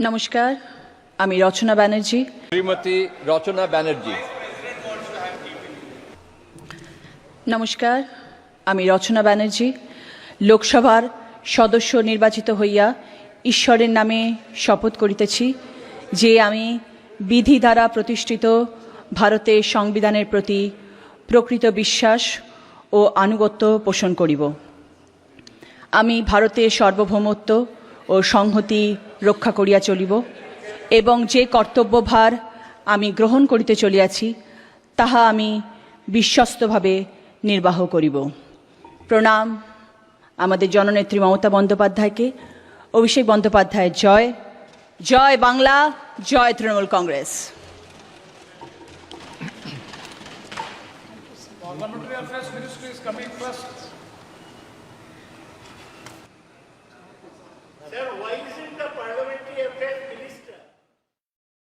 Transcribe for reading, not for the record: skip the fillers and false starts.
নমস্কার, আমি রচনা ব্যানার্জি। শ্রীমতী রচনা ব্যানার্জি। নমস্কার, আমি রচনা ব্যানার্জি। লোকসভার সদস্য নির্বাচিত হইয়া ঈশ্বরের নামে শপথ করিতেছি যে আমি বিধি দ্বারা প্রতিষ্ঠিত ভারতের সংবিধানের প্রতি প্রকৃত বিশ্বাস ও আনুগত্য পোষণ করিব। আমি ভারতের সার্বভৌমত্ব ও সংহতি রক্ষা করিয়া চলিব এবং যে কর্তব্যভার আমি গ্রহণ করিতে চলিয়াছি তাহা আমি বিশ্বস্তভাবে নির্বাহ করিব। প্রণাম আমাদের জননেত্রী মমতা বন্দ্যোপাধ্যায়কে। অভিষেক বন্দ্যোপাধ্যায়ের জয়। জয় বাংলা, জয় Trinamool Congress. Parliamentary Affairs Ministry is coming first. Sir, why is